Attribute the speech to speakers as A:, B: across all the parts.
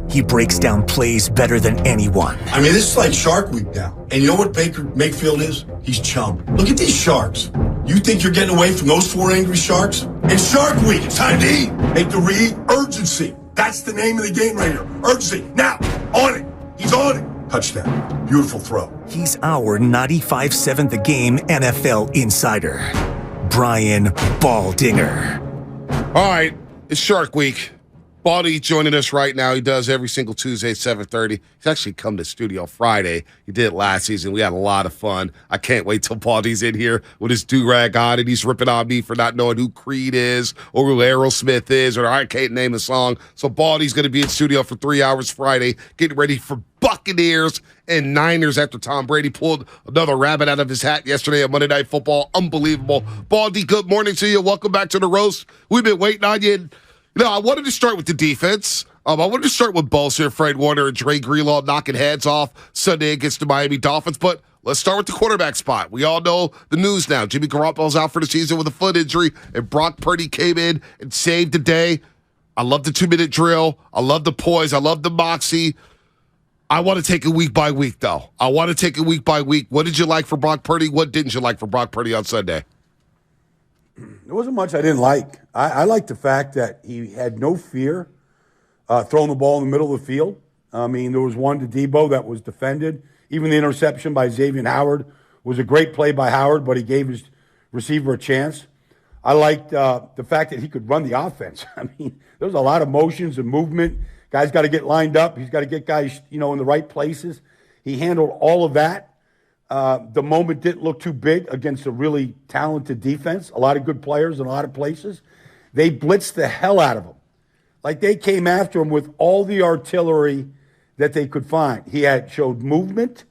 A: he breaks down plays better than anyone.
B: I mean, this is like Shark Week now. And you know what Baker Mayfield is? He's chum. Look at these sharks. You think you're getting away from those 4 angry sharks? It's Shark Week. It's time to eat. Make the read. Urgency. That's the name of the game right here. Urgency. Now. On it. He's on it. Touchdown. Beautiful throw.
A: He's our 95.7 The Game NFL insider, Brian Baldinger.
C: All right, it's Shark Week. Baldy joining us right now. He does every single Tuesday at 7:30. He's actually come to studio Friday. He did it last season. We had a lot of fun. I can't wait till Baldy's in here with his do-rag on and he's ripping on me for not knowing who Creed is or who Aerosmith is or I can't name a song. So Baldy's going to be in studio for 3 hours Friday, getting ready for Buccaneers and Niners after Tom Brady pulled another rabbit out of his hat yesterday at Monday Night Football. Unbelievable. Baldy, good morning to you. Welcome back to the roast. We've been waiting on you. I wanted to start with the defense. I wanted to start with Bosa, Fred Warner, and Dre Greenlaw knocking heads off Sunday against the Miami Dolphins. But let's start with the quarterback spot. We all know the news now. Jimmy Garoppolo's out for the season with a foot injury, and Brock Purdy came in and saved the day. I love the 2-minute drill. I love the poise. I love the moxie. I want to take it week by week, though. I want to take it week by week. What did you like for Brock Purdy? What didn't you like for Brock Purdy on Sunday?
D: There wasn't much I didn't like. I liked the fact that he had no fear throwing the ball in the middle of the field. I mean, there was one to Deebo that was defended. Even the interception by Xavier Howard was a great play by Howard, but he gave his receiver a chance. I liked the fact that he could run the offense. I mean, there was a lot of motions and movement. Guys got to get lined up. He's got to get guys, in the right places. He handled all of that. The moment didn't look too big against a really talented defense. A lot of good players in a lot of places. They blitzed the hell out of him. Like they came after him with all the artillery that they could find. He showed movement.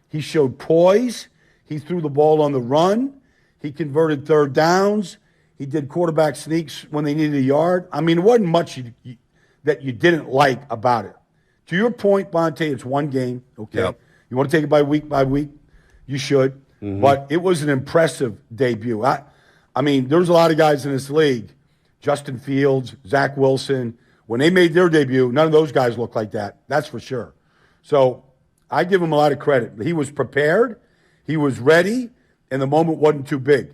D: He showed poise. He threw the ball on the run. He converted third downs. He did quarterback sneaks when they needed a yard. I mean, it wasn't much that you didn't like about it. To your point, Bonte, it's one game. Okay. Yep. You want to take it by week? You should. Mm-hmm. But it was an impressive debut. I mean, there's a lot of guys in this league, Justin Fields, Zach Wilson, when they made their debut, none of those guys looked like that. That's for sure. So I give him a lot of credit. He was prepared. He was ready, and the moment wasn't too big.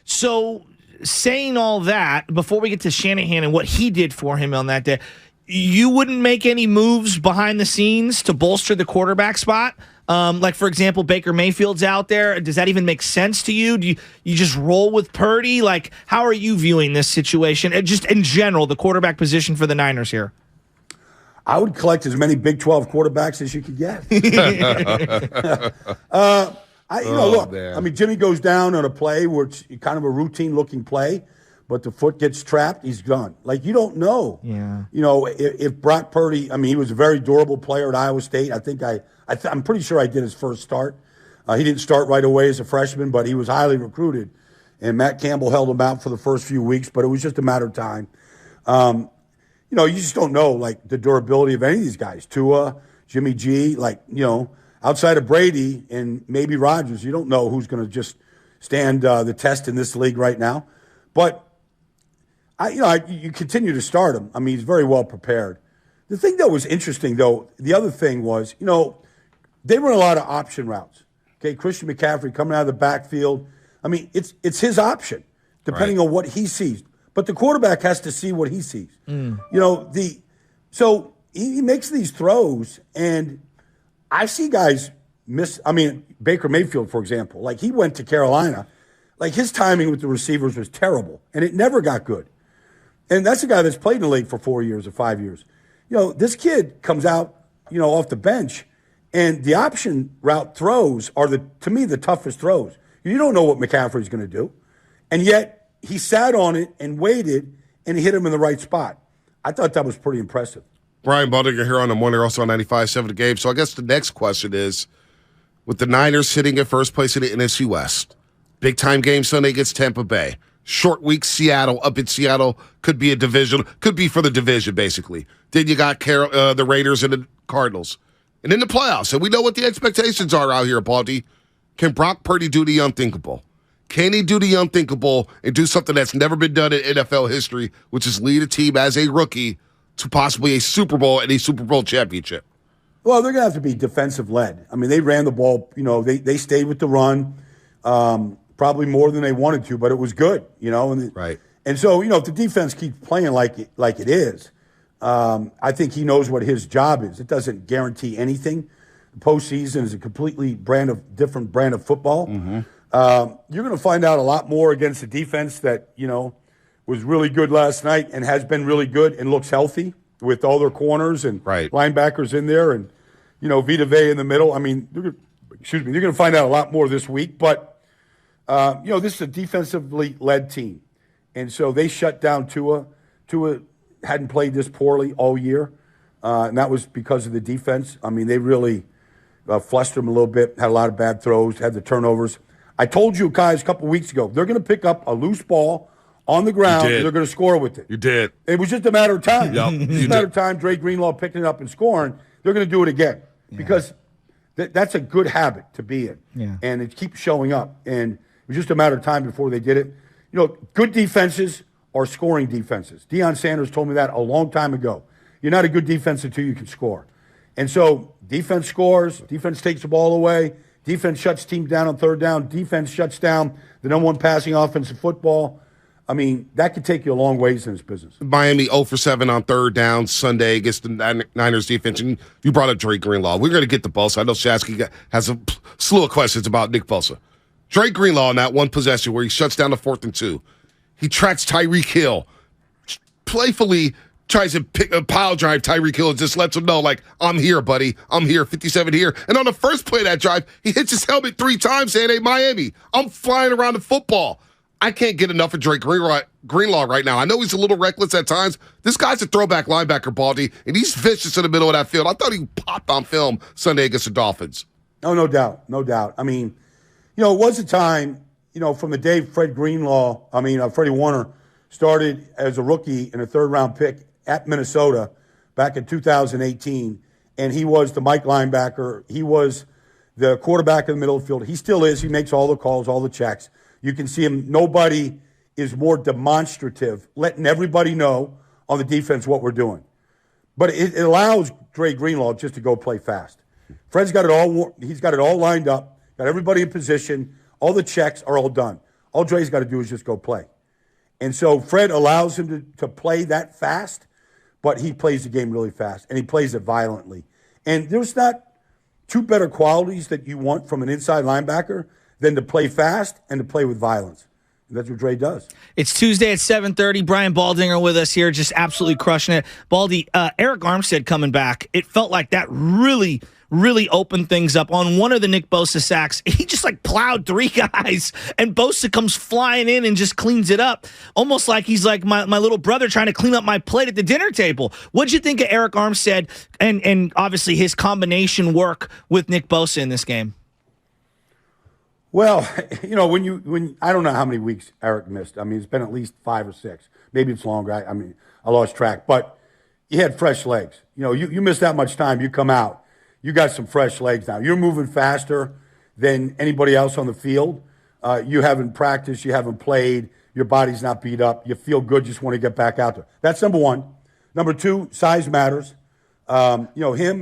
E: So saying all that, before we get to Shanahan and what he did for him on that day, you wouldn't make any moves behind the scenes to bolster the quarterback spot? Like, for example, Baker Mayfield's out there. Does that even make sense to you? Do you just roll with Purdy? Like, how are you viewing this situation? Just in general, the quarterback position for the Niners here.
D: I would collect as many Big 12 quarterbacks as you could get. Look, man. I mean, Jimmy goes down on a play where it's kind of a routine-looking play, but the foot gets trapped, he's gone. Like, you don't know.
E: Yeah.
D: If Brock Purdy, I mean, he was a very durable player at Iowa State. I'm pretty sure I did his first start. He didn't start right away as a freshman, but he was highly recruited. And Matt Campbell held him out for the first few weeks, but it was just a matter of time. You just don't know, like, the durability of any of these guys. Tua, Jimmy G, outside of Brady and maybe Rodgers, you don't know who's going to just stand the test in this league right now. But, you continue to start him. I mean, he's very well prepared. The thing that was interesting, though, the other thing was, they run a lot of option routes. Okay, Christian McCaffrey coming out of the backfield. I mean, it's his option, depending on what he sees. But the quarterback has to see what he sees. So he makes these throws, and I see guys miss. I mean, Baker Mayfield, for example, like he went to Carolina, like his timing with the receivers was terrible, and it never got good. And that's a guy that's played in the league for 4 years or 5 years. This kid comes out, off the bench, and the option route throws are, to me, the toughest throws. You don't know what McCaffrey's going to do, and yet he sat on it and waited, and he hit him in the right spot. I thought that was pretty impressive.
C: Brian Baldinger here on the morning, also on 95.7 The Game. So I guess the next question is, with the Niners sitting at first place in the NFC West, big-time game Sunday against Tampa Bay, short week Seattle, up in Seattle, could be a division, could be for the division, basically. Then you got the Raiders and the Cardinals. And in the playoffs, and we know what the expectations are out here, Baldy. Can Brock Purdy do the unthinkable? Can he do the unthinkable and do something that's never been done in NFL history, which is lead a team as a rookie to possibly a Super Bowl and a Super Bowl championship?
D: Well, they're going to have to be defensive led. I mean, they ran the ball. They stayed with the run, probably more than they wanted to, but it was good.
C: Right.
D: And so if the defense keeps playing like it is, I think he knows what his job is. It doesn't guarantee anything. The postseason is a completely different brand of football.
C: Mm-hmm.
D: You're going to find out a lot more against the defense that was really good last night and has been really good and looks healthy with all their corners and linebackers in there and Vita Vea in the middle. I mean, they're going to find out a lot more this week. But this is a defensively led team, and so they shut down Tua. Tua hadn't played this poorly all year, and that was because of the defense. I mean, they really flustered him a little bit, had a lot of bad throws, had the turnovers. I told you guys a couple weeks ago, they're going to pick up a loose ball on the ground, and they're going to score with it.
C: You did.
D: It was just a matter of time.
C: Yep.
D: It was a matter of time, Dre Greenlaw picking it up and scoring. They're going to do it again because that's a good habit to be in.
E: Yeah.
D: And it keeps showing up. And it was just a matter of time before they did it. Good defenses are scoring defenses. Deion Sanders told me that a long time ago. You're not a good defense until you can score. And so defense scores, defense takes the ball away, defense shuts teams down on third down, defense shuts down the number one passing offense in football. I mean, that could take you a long ways in this business.
C: Miami 0 for 7 on third down Sunday against the Niners defense. And you brought up Drake Greenlaw. We're going to get to Bosa. I know Shasky has a slew of questions about Nick Bosa. Drake Greenlaw in that one possession where he shuts down the 4th and 2. He tracks Tyreek Hill, playfully tries to pick a pile drive Tyreek Hill and just lets him know, like, I'm here, buddy. I'm here, 57 here. And on the first play of that drive, he hits his helmet 3 times saying, hey, Miami, I'm flying around the football. I can't get enough of Drake Greenlaw right now. I know he's a little reckless at times. This guy's a throwback linebacker, Baldy, and he's vicious in the middle of that field. I thought he popped on film Sunday against the Dolphins.
D: Oh, no doubt. No doubt. I mean, it was a time, from the day Freddie Warner started as a rookie and a third-round pick at Minnesota back in 2018, and he was the Mike linebacker. He was the quarterback in the middle of the field. He still is. He makes all the calls, all the checks. You can see him. Nobody is more demonstrative, letting everybody know on the defense what we're doing. But it allows Dre Greenlaw just to go play fast. Fred's got it all. He's got it all lined up. Got everybody in position. All the checks are all done. All Dre's got to do is just go play. And so Fred allows him to play that fast, but he plays the game really fast, and he plays it violently. And there's not two better qualities that you want from an inside linebacker than to play fast and to play with violence. And that's what Dre does.
E: It's Tuesday at 7:30. Brian Baldinger with us here, just absolutely crushing it. Baldy, Eric Armstead coming back. It felt like that really opened things up. On one of the Nick Bosa sacks, he just plowed 3 guys, and Bosa comes flying in and just cleans it up, almost like he's like my little brother trying to clean up my plate at the dinner table. What'd you think of Eric Armstead and obviously his combination work with Nick Bosa in this game?
D: Well, when I don't know how many weeks Eric missed. I mean, it's been at least 5 or 6. Maybe it's longer. I lost track. But he had fresh legs. You miss that much time, you come out. You got some fresh legs now. You're moving faster than anybody else on the field. You haven't practiced. You haven't played. Your body's not beat up. You feel good. Just want to get back out there. That's number one. Number 2, size matters. Him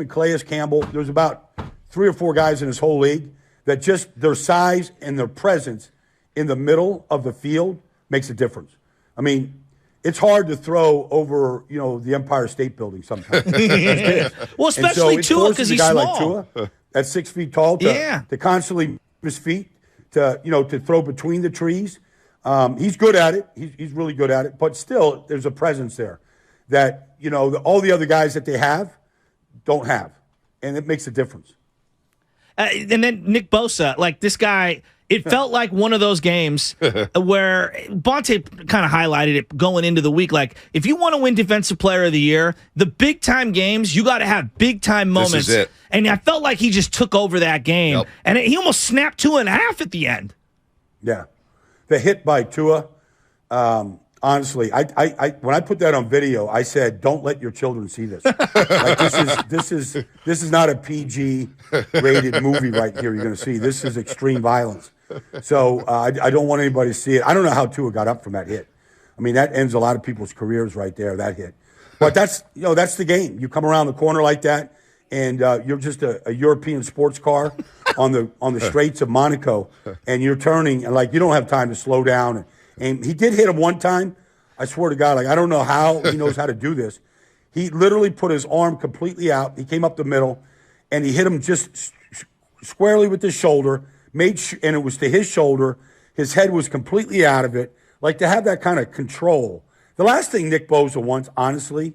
D: and Calais Campbell, there's about 3 or 4 guys in this whole league that just their size and their presence in the middle of the field makes a difference. I mean, it's hard to throw over, the Empire State Building sometimes.
E: Well, especially Tua, because he's small.
D: Like Tua, that's 6 feet tall, to constantly move his feet, to throw between the trees. He's good at it. He's really good at it. But still, there's a presence there that, all the other guys that they have don't have. And it makes a difference.
E: And then Nick Bosa, this guy, it felt like one of those games where Bonte kind of highlighted it going into the week. If you want to win Defensive Player of the Year, the big-time games, you got to have big-time moments.
C: This is it.
E: And I felt like he just took over that game. Yep. And he almost snapped 2.5 at the end. Yeah.
D: The hit by Tua, honestly, I when I put that on video, I said, "Don't let your children see this. This is not a PG-rated movie right here. You're going to see this is extreme violence. So I don't want anybody to see it. I don't know how Tua got up from that hit. I mean, that ends a lot of people's careers right there. That hit. But that's the game. You come around the corner like that, and you're just a European sports car on the straights of Monaco, and you're turning, and you don't have time to slow down. And he did hit him one time. I swear to God, I don't know how he knows how to do this. He literally put his arm completely out. He came up the middle, and he hit him just squarely with his shoulder. And it was to his shoulder. His head was completely out of it. To have that kind of control. The last thing Nick Bosa wants, honestly,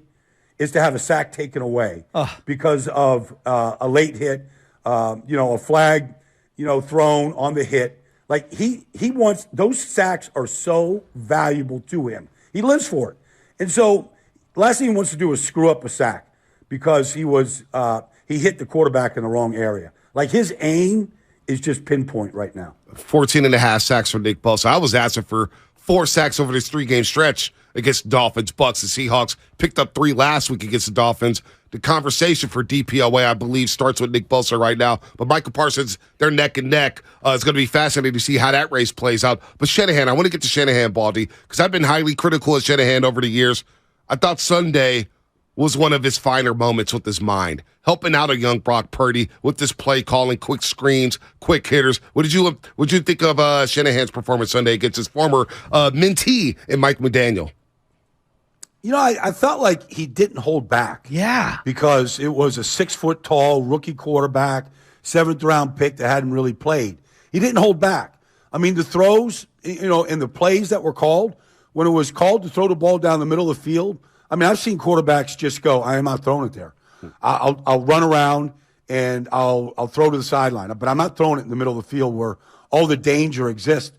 D: is to have a sack taken away because of a late hit, a flag, thrown on the hit. He wants, those sacks are so valuable to him. He lives for it. And so the last thing he wants to do is screw up a sack because he hit the quarterback in the wrong area. His aim is just pinpoint right now.
C: 14.5 sacks for Nick Bosa. I was asking for 4 sacks over this 3-game stretch against the Dolphins, Bucks, and Seahawks. Picked up 3 last week against the Dolphins. The conversation for DPOA, I believe, starts with Nick Bosa right now. But Michael Parsons, they're neck and neck. It's going to be fascinating to see how that race plays out. But Shanahan, I want to get to Shanahan, Baldy, because I've been highly critical of Shanahan over the years. I thought Sunday was one of his finer moments with his mind, helping out a young Brock Purdy with this play calling, quick screens, quick hitters. What did you think of Shanahan's performance Sunday against his former mentee in Mike McDaniel?
D: I felt like he didn't hold back.
E: Yeah.
D: Because it was a 6-foot-tall rookie quarterback, 7th-round pick that hadn't really played. He didn't hold back. I mean, the throws, and the plays that were called, when it was called to throw the ball down the middle of the field, I mean, I've seen quarterbacks just go, I am not throwing it there. I'll run around and I'll throw to the sideline, but I'm not throwing it in the middle of the field where all the danger exists.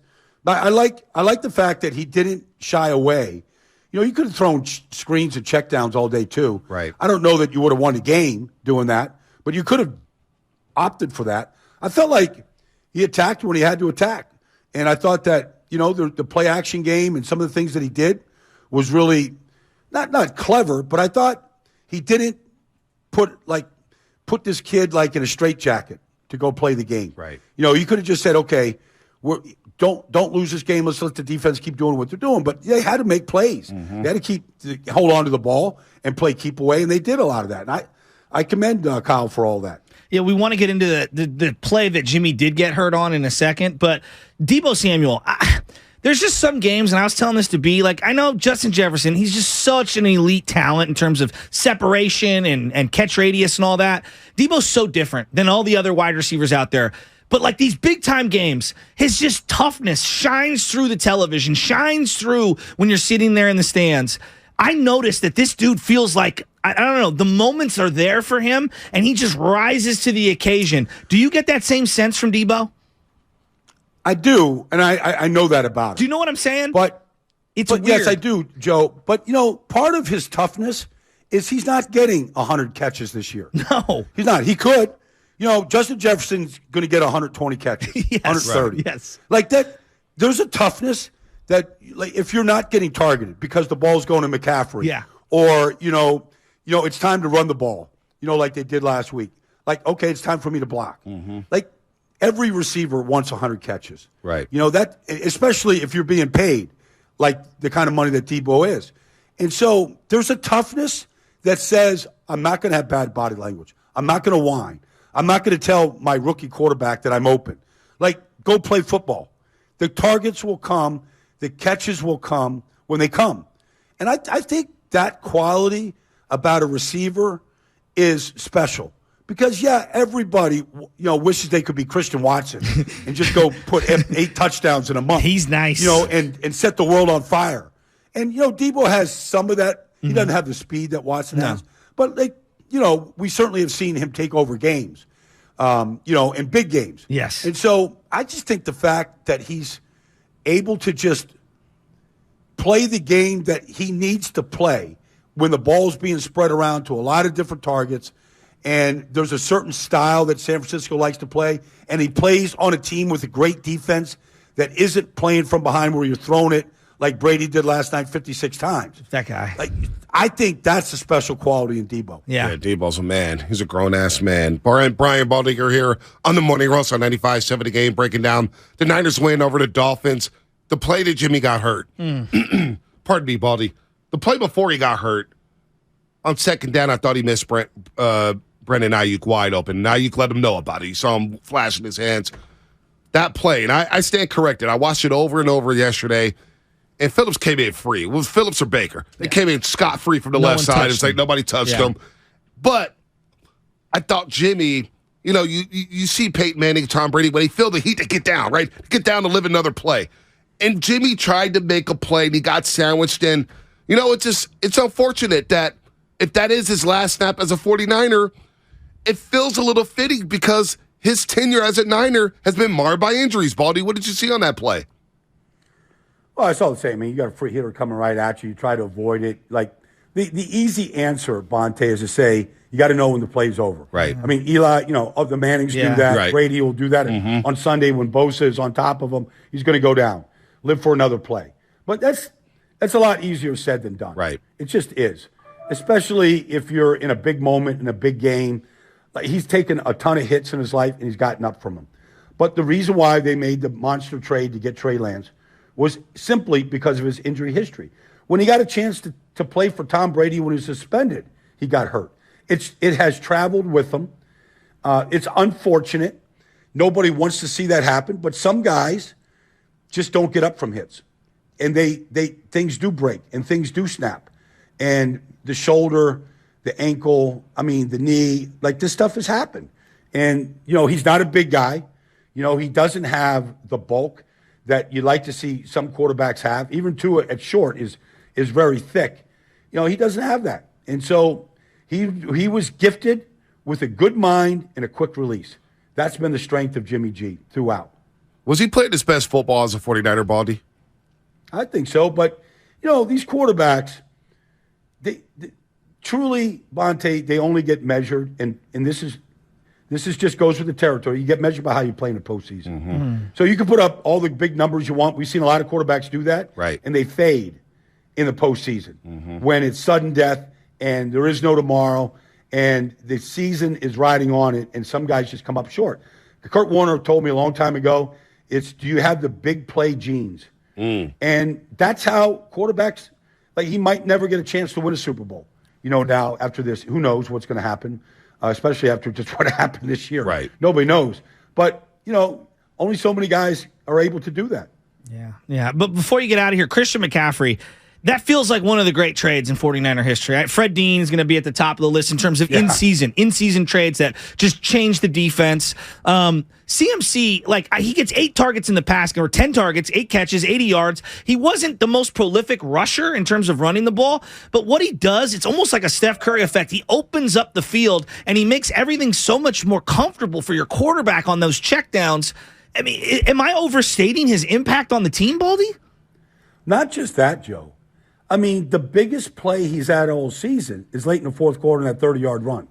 D: But I like the fact that he didn't shy away. You could have thrown screens and checkdowns all day too.
C: Right.
D: I don't know that you would have won the game doing that, but you could have opted for that. I felt like he attacked when he had to attack, and I thought that the play action game and some of the things that he did was really not clever, but I thought he didn't put this kid in a straitjacket to go play the game.
C: Right.
D: You could have just said, okay, don't lose this game. Let's let the defense keep doing what they're doing. But they had to make plays. Mm-hmm. They had to hold on to the ball and play keep away, and they did a lot of that. And I commend Kyle for all that.
E: Yeah, we want to get into the play that Jimmy did get hurt on in a second, but Deebo Samuel, there's just some games, and I was telling this to B, I know Justin Jefferson, he's just such an elite talent in terms of separation and catch radius and all that. Deebo's so different than all the other wide receivers out there. But like these big-time games, his just toughness shines through the television, shines through when you're sitting there in the stands. I noticed that this dude feels like, I don't know, the moments are there for him, and he just rises to the occasion. Do you get that same sense from Deebo?
D: I do, and I know that about him.
E: Do you know what I'm saying?
D: But
E: weird.
D: Yes, I do, Joe. But, part of his toughness is he's not getting 100 catches this year.
E: No.
D: He's not. He could. Justin Jefferson's going to get 120 catches,
E: yes,
D: 130.
E: Right. Yes.
D: Like that, there's a toughness that, if you're not getting targeted because the ball's going to McCaffrey.
E: Yeah.
D: Or, it's time to run the ball, like they did last week. Okay, it's time for me to block. Mm-hmm. Every receiver wants 100 catches.
C: Right.
D: That, especially if you're being paid the kind of money that Deebo is. And so there's a toughness that says, I'm not going to have bad body language. I'm not going to whine. I'm not going to tell my rookie quarterback that I'm open. Go play football. The targets will come. The catches will come when they come. And I think that quality about a receiver is special. Because, everybody, wishes they could be Christian Watson and just go put 8 touchdowns in a month.
E: He's nice.
D: And set the world on fire. And, Deebo has some of that. He doesn't have the speed that Watson has. But, we certainly have seen him take over games, in big games.
E: Yes.
D: And so I just think the fact that he's able to just play the game that he needs to play when the ball's being spread around to a lot of different targets, and there's a certain style that San Francisco likes to play, and he plays on a team with a great defense that isn't playing from behind where you're throwing it like Brady did last night 56 times.
E: That guy.
D: I think that's a special quality in Deebo.
E: Yeah,
C: Deebo's a man. He's a grown-ass man. Brian Baldinger here on the Morning Roast on 95.7 The Game, breaking down the Niners win over the Dolphins. The play that Jimmy got hurt. Pardon me, Baldy. The play before he got hurt, on second down, I thought he missed Brendan Ayuk wide open. And Ayuk let him know about it. You saw him flashing his hands. That play, and I stand corrected. I watched it over and over yesterday, and Phillips came in free. It was Phillips or Baker. They came in scot-free from the left side. It's like nobody touched him. But I thought Jimmy, you see Peyton Manning, Tom Brady, when they feel the heat, they get down, right? Get down to live another play. And Jimmy tried to make a play, and he got sandwiched. And, it's unfortunate that if that is his last snap as a 49er, it feels a little fitting because his tenure as a Niner has been marred by injuries. Baldy, what did you see on that play?
D: Well, I saw the same. I mean, you got a free hitter coming right at you. You try to avoid it. Like, the easy answer, Bonte, is to say you got to know when the play's over.
C: Right.
D: I mean, Eli, the Mannings do that.
C: Right.
D: Brady will do that on Sunday when Bosa is on top of him. He's going to go down, live for another play. But that's a lot easier said than done.
C: Right.
D: It just is, especially if you're in a big moment in a big game. Like, he's taken a ton of hits in his life, and he's gotten up from them. But the reason why they made the monster trade to get Trey Lance was simply because of his injury history. When he got a chance to play for Tom Brady when he was suspended, he got hurt. It has traveled with him. It's unfortunate. Nobody wants to see that happen, but some guys just don't get up from hits. And things do break and things do snap. And the shoulder, the ankle, the knee, like, this stuff has happened. And, he's not a big guy. He doesn't have the bulk that you like to see some quarterbacks have. Even Tua at short is very thick. He doesn't have that. And so he was gifted with a good mind and a quick release. That's been the strength of Jimmy G throughout.
C: Was he playing his best football as a 49er, Baldy?
D: I think so. But, these quarterbacks, they truly, Bonte, they only get measured, and this is just goes with the territory. You get measured by how you play in the postseason. Mm-hmm. So you can put up all the big numbers you want. We've seen a lot of quarterbacks do that,
C: right?
D: And they fade in the postseason when it's sudden death and there is no tomorrow, and the season is riding on it, and some guys just come up short. Kurt Warner told me a long time ago, do you have the big play genes? And that's how quarterbacks, like, he might never get a chance to win a Super Bowl. Now after this, who knows what's going to happen, especially after just what happened this year.
C: Right.
D: Nobody knows. But, only so many guys are able to do that.
E: Yeah. But before you get out of here, Christian McCaffrey, that feels like one of the great trades in 49er history. Right? Fred Dean is going to be at the top of the list in terms of in-season trades that just change the defense. CMC, he gets 8 targets in the pass, or 10 targets, 8 catches, 80 yards. He wasn't the most prolific rusher in terms of running the ball, but what he does, it's almost like a Steph Curry effect. He opens up the field, and he makes everything so much more comfortable for your quarterback on those checkdowns. I mean, am I overstating his impact on the team, Baldy?
D: Not just that, Joe. The biggest play he's had all season is late in the fourth quarter in that 30-yard run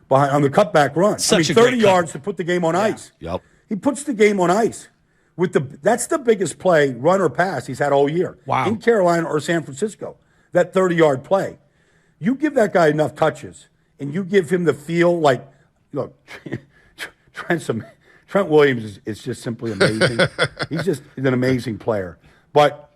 D: on the cutback run. 30 yards to put the game on ice.
C: Yep.
D: He puts the game on ice. That's the biggest play, run or pass, he's had all year.
E: Wow. In
D: Carolina or San Francisco, that 30-yard play. You give that guy enough touches, and you give him the feel like, look, Trent Williams is just simply amazing. He's an amazing player. But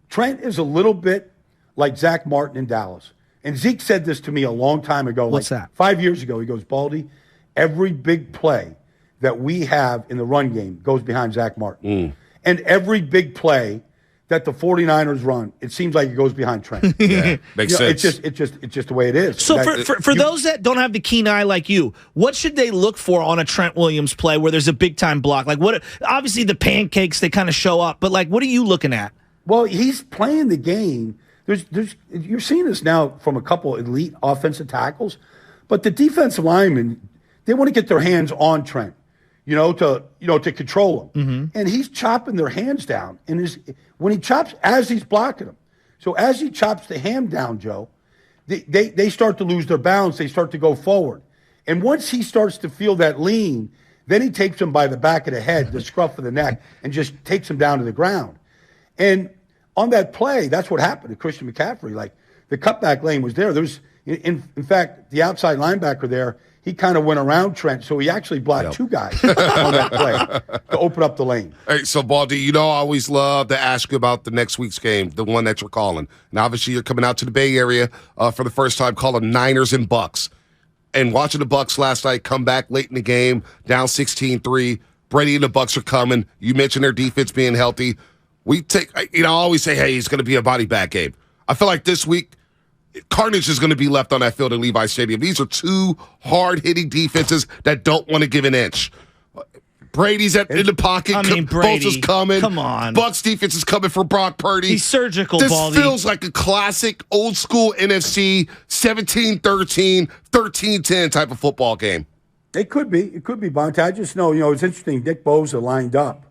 D: Trent is a little bit like Zach Martin in Dallas. And Zeke said this to me a long time ago.
E: What's that?
D: 5 years ago. He goes, Baldy, every big play that we have in the run game goes behind Zach Martin. And every big play that the 49ers run, it seems like it goes behind Trent.
C: Makes sense.
D: It's just the way it is.
E: So for those that don't have the keen eye like you, what should they look for on a Trent Williams play where there's a big time block? Like, what? Obviously the pancakes, they kind of show up, but what are you looking at?
D: Well, he's playing the game. You're seeing this now from a couple elite offensive tackles, but the defensive linemen, they want to get their hands on Trent, to control him. And he's chopping their hands down. And when he chops, as he's blocking them. So as he chops the hand down, Joe, they start to lose their balance. They start to go forward. And once he starts to feel that lean, then he takes him by the back of the head, the scruff of the neck, and just takes him down to the ground. And on that play, that's what happened to Christian McCaffrey. The cutback lane was there. In fact, the outside linebacker there, he kind of went around Trent, so he actually blocked two guys on that play to open up the lane.
C: Hey, so, Baldy, I always love to ask you about the next week's game, the one that you're calling. And obviously, you're coming out to the Bay Area for the first time, calling Niners and Bucks. And watching the Bucks last night come back late in the game, down 16-3. Brady and the Bucks are coming. You mentioned their defense being healthy. I always say, hey, it's going to be a body bag game. I feel like this week, carnage is going to be left on that field in Levi Stadium. These are two hard-hitting defenses that don't want to give an inch. Brady's in the pocket.
E: Brady.
C: Bosa's coming.
E: Come on.
C: Bucks defense is coming for Brock Purdy.
E: He's surgical,
C: This
E: Baldy.
C: feels like a classic old-school NFC 17-13, 13-10 type of football game.
D: It could be. It could be, Bonte. I just know, it's interesting. Nick Bosa lined up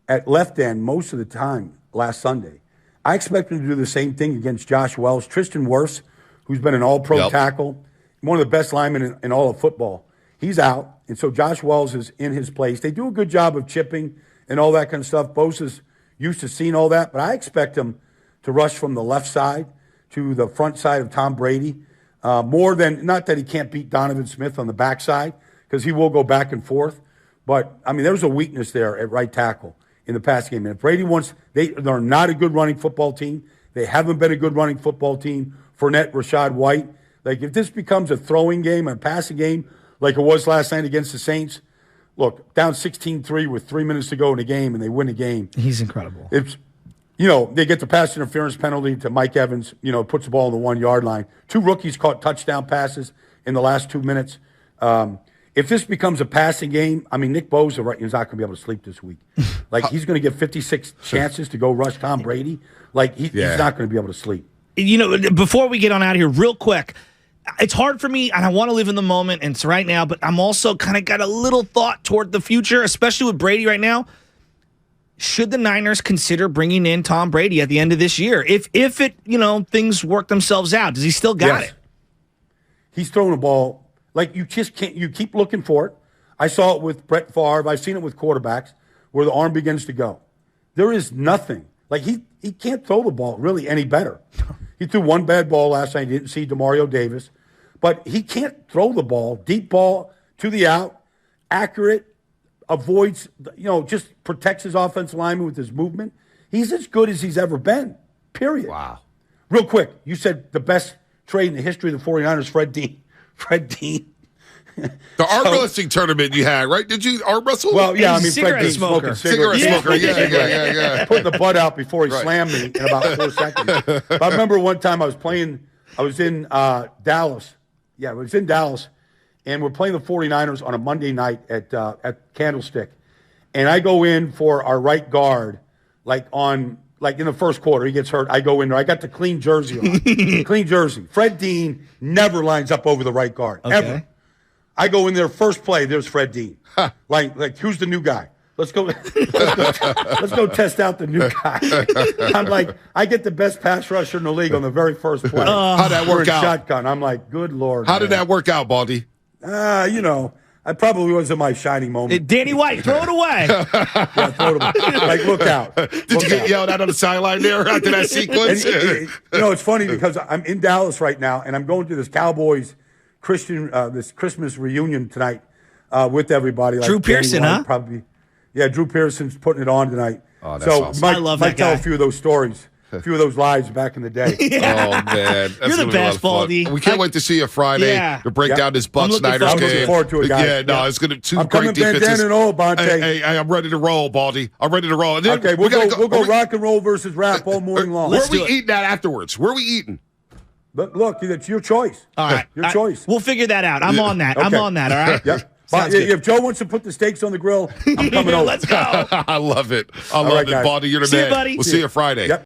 D: at left end most of the time last Sunday. I expect him to do the same thing against Josh Wells. Tristan Wirfs, who's been an all-pro tackle, one of the best linemen in all of football, he's out. And so Josh Wells is in his place. They do a good job of chipping and all that kind of stuff. Bosa's used to seeing all that, but I expect him to rush from the left side to the front side of Tom Brady. More than, not that he can't beat Donovan Smith on the backside, because he will go back and forth. But, there's a weakness there at right tackle in the pass game. And if Brady wants, they're not a good running football team. They haven't been a good running football team. Fournette, Rashad White. Like, if this becomes a throwing game, a passing game, like it was last night against the Saints, look, down 16-3 with 3 minutes to go in the game, and they win the game.
E: He's incredible.
D: It's, they get the pass interference penalty to Mike Evans, puts the ball on the 1 yard line. 2 rookies caught touchdown passes in the last 2 minutes. If this becomes a passing game, Nick Bosa is not going to be able to sleep this week. Like, he's going to get 56 chances to go rush Tom Brady. Like, he's not going to be able to sleep.
E: Before we get on out of here, real quick, it's hard for me, and I want to live in the moment, and it's right now, but I'm also kind of got a little thought toward the future, especially with Brady right now. Should the Niners consider bringing in Tom Brady at the end of this year? If it, things work themselves out, does he still got it?
D: He's throwing the ball. Like, you just can't, you keep looking for it. I saw it with Brett Favre. I've seen it with quarterbacks where the arm begins to go. There is nothing. Like, he can't throw the ball really any better. He threw one bad ball last night. He didn't see DeMario Davis. But he can't throw the ball. Deep ball to the out, accurate, avoids, just protects his offensive lineman with his movement. He's as good as he's ever been, period.
C: Wow.
D: Real quick, you said the best trade in the history of the 49ers, Fred Dean.
C: The arm wrestling tournament you had, right? Did you arm wrestle?
D: Well, yeah,
E: Cigarette
D: Fred Dean
E: smoker.
D: smoking cigarettes.
C: Cigarette smoker, yeah.
D: Putting the butt out before he slammed me in about 4 seconds. But I remember one time I was in Dallas. Yeah, I was in Dallas, and we're playing the 49ers on a Monday night at Candlestick. And I go in for our right guard, like in the first quarter, he gets hurt. I go in there. I got the clean jersey on. Clean jersey. Fred Dean never lines up over the right guard, ever. I go in there, first play, there's Fred Dean. Like, who's the new guy? Let's go test out the new guy. I'm like, I get the best pass rusher in the league on the very first play.
C: How'd that work out?
D: Shotgun. I'm like, good Lord.
C: How did that work out, Baldy?
D: I probably wasn't my shining moment.
E: Danny White, throw it away.
D: Yeah, throw it away. Like, look out.
C: Did you get yelled at on the sideline there after that sequence?
D: It's funny because I'm in Dallas right now, and I'm going to this Cowboys this Christmas reunion tonight with everybody. Like
E: Drew Pearson,
D: White,
E: huh?
D: Probably. Yeah, Drew Pearson's putting it on tonight.
C: Oh, that's
D: so
C: awesome.
D: Mike,
E: I love
D: Mike
E: that
D: tell
E: guy.
D: a few of those stories. A few of those lives back in the day.
C: Oh, man. That's
E: You're the
C: gonna be a lot
E: best,
C: of fun.
E: Baldy.
C: We can't wait to see you Friday to break down this Bucks
E: looking
C: Niners
E: forward to it.
C: game.
D: I'm looking forward to it, guys.
C: Yeah, no, it's going to be two
D: I'm
C: great
D: coming
C: defenses.
D: bandana and all, Bonte.
C: Hey, I'm ready to roll, Baldy. I'm ready to roll. And then
D: Okay, we'll go rock and roll versus rap all morning long.
C: Where are we eating at afterwards? Where are we eating?
D: Look, it's your choice.
E: All right.
D: Your choice.
E: We'll figure that out. I'm on that. I'm
D: Okay.
E: on that, all right?
D: Yep.
E: Sounds good.
D: If Joe wants to put the steaks on the grill, I'm coming over.
E: Let's go.
C: I love it. I love
D: right,
C: it,
D: guys.
C: Baldy. You're the
E: See you,
C: man.
E: buddy.
C: We'll see you Friday.
D: Yep.